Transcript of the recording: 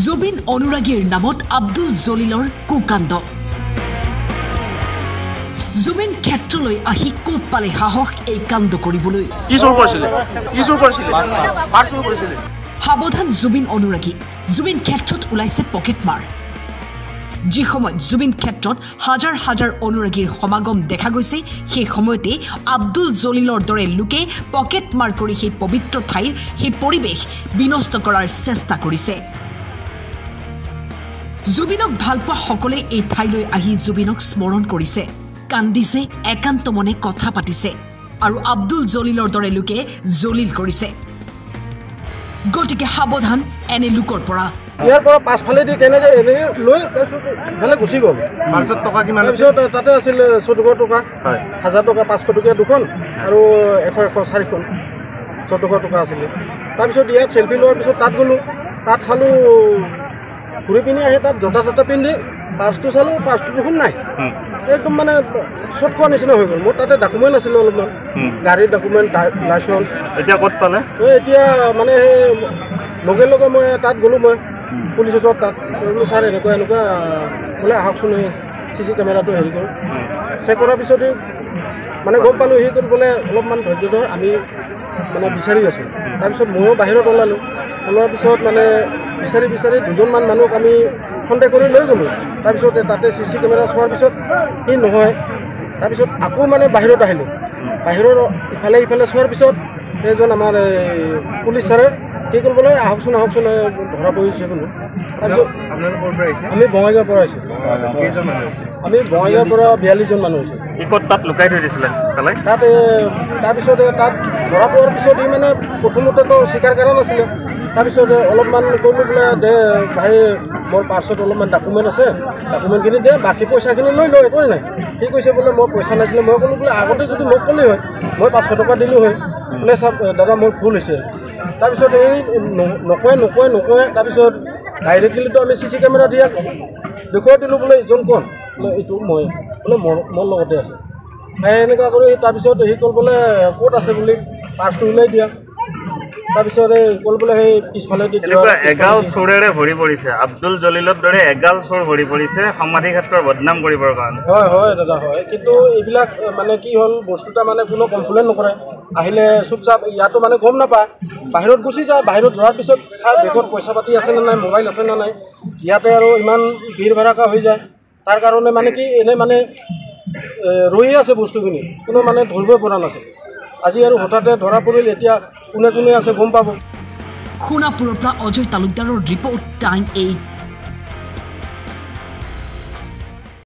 জুবিন অনুৰাগীৰ নামত আব্দুল জলিলৰ কুকাণ্ড জুবিন ক্ষেত্ৰলৈ আহি ক'ত পালে সাহস এই কাণ্ড কৰিবলৈ সাৱধান জুবিন অনুৰাগী জুবিন ক্ষেত্ৰত ওলাইছে পকেটমাৰ যি সময়ত জুবিন ক্ষেত্ৰত হাজাৰ হাজাৰ অনুৰাগীৰ সমাগম দেখা গৈছে সেই সময়তে আব্দুল জলিলৰ দৰে লোকে পকেটমাৰ কৰি সেই পবিত্ৰ ঠাইৰ সেই পৰিৱেশ বিনষ্ট কৰাৰ চেষ্টা কৰিছে জুবিনক ভালপোৱা সকলে এই ঠাইলৈ আহি জুবিনক স্মৰণ কৰিছে কান্দিছে একান্ত মনে কথা পাতিছে আৰু আব্দুল জলিলৰ দৰে লোকে জলিল কৰিছে গতিকে সাৱধান এনে লোকৰ পৰা ইয়াৰ পৰা পাছফালে দি কেনেকৈ এনে লৈ ভালে গুচি গ'ল 500 টকা কিমান তাতে আছিল 1400 টকা 1000 টকা 500 টকীয়া দুখন আৰু 100 4খন 1400 টকা আছিলে তাৰপিছত ইয়াত চেলফি লোৱাৰ পিছত তাত গ'লোঁ তাত চালোঁ ঘূৰি পিনি আহি তাত জোতা জোতা পিন্ধি পাছটো চালোঁ পাছটো দেখোন নাই একদম মানে চট খোৱা নিচিনা হৈ গ'ল মোৰ তাতে ডকুমেণ্ট আছিলে অলপমান গাড়ীৰ ডকুমেণ্ট লাইচেঞ্চ এতিয়া ক'ত পালে এতিয়া মানে লগে লগে মই তাত গ'লোঁ মই পুলিচৰ তাত বোলো ছাৰ এনেকুৱা এনেকুৱা বোলে আহকচোন CC কেমেৰাটো হেৰি কৰোঁ চেক কৰাৰ পিছতে মানে গম পালোঁ সি বোলে অলপমান ধৈৰ্য ধৰ আমি মানে বিচাৰি আছোঁ তাৰপিছত ময়ো বাহিৰত ওলালোঁ ওলোৱাৰ পিছত মানে বিচাৰি বিচাৰি দুজনমান মানুহক আমি সন্দেহ কৰি লৈ গ'লোঁ তাৰপিছত তাতে CC কেমেৰা চোৱাৰ পিছত সি নহয় তাৰপিছত আকৌ মানে বাহিৰত আহিলোঁ বাহিৰৰ ইফালে ইফালে চোৱাৰ পিছত সেইজন আমাৰ পুলিচ ছাৰে কি কৰিবলৈ আহকচোন আহকচোন ধৰা পৰিছে কোনো তাৰপিছত আমি বঙাইগাঁৱৰ পৰা আহিছোঁ আমি বঙাইগাঁৱৰ পৰা 42জন মানুহ হৈছোঁ তাত লুকাই থৈ দিছিলে তাত তাৰপিছত তাত ধৰা পোৱাৰ পিছত ই মানে প্ৰথমতেতো স্বীকাৰ কৰা নাছিলে তাৰপিছত অলপমান ক'লোঁ বোলে দে ভাই মোৰ পাৰ্চত অলপমান ডকুমেণ্ট আছে ডকুমেণ্টখিনি দে বাকী পইচাখিনি লৈ লওঁ একোৱেই নাই সি কৈছে বোলে মই পইচা নাছিলে মই ক'লোঁ বোলে আগতে যদি মোক ক'লেই হয় মই 500 টকা দিলোঁ হয় বোলে চাব দাদা মোৰ ভুল হৈছে তাৰপিছত এই নকয় তাৰপিছত ডাইৰেক্টলিতো আমি CC কেমেৰা দিয়া দেখুৱাই দিলোঁ বোলে ইজন কোন বোলে এইটো মই বোলে মোৰ লগতে আছে এনেকুৱা কৰি তাৰপিছত সি ক'ল বোলে ক'ত আছে বুলি পাৰ্চটো ওলাই দিয়া তাৰপিছত ক'ল বোলে সেই পিছফালে দি এগাল চোৰেৰে ভৰি পৰিছে আব্দুল জলিলৰ দৰে এগাল চোৰ ভৰি পৰিছে সমাধি ক্ষেত্ৰৰ বদনাম কৰিবৰ কাৰণে হয় দাদা হয় কিন্তু এইবিলাক মানে কি হ'ল বস্তুটা মানে কোনো কমপ্লেইন নকৰে আহিলে চুপচাপ ইয়াতো মানে গম নাপায় বাহিৰত গুচি যায় বাহিৰত যোৱাৰ পিছত চাই বেগত পইচা পাতি আছে নে নাই মোবাইল আছে নে নাই ইয়াতে আৰু ইমান ভিৰ ভাড়াকা হৈ যায় তাৰ কাৰণে মানে কি এনেই মানে ৰৈ আছে বস্তুখিনি কোনো মানে ধৰিবই পৰা নাছিল আজি আৰু হঠাতে ধৰা পৰিল এতিয়া কোনে কোনে আছে গম পাব সোণাপুৰৰ পৰা অজয় তালুকদাৰৰ ৰিপৰ্ট টাইম 8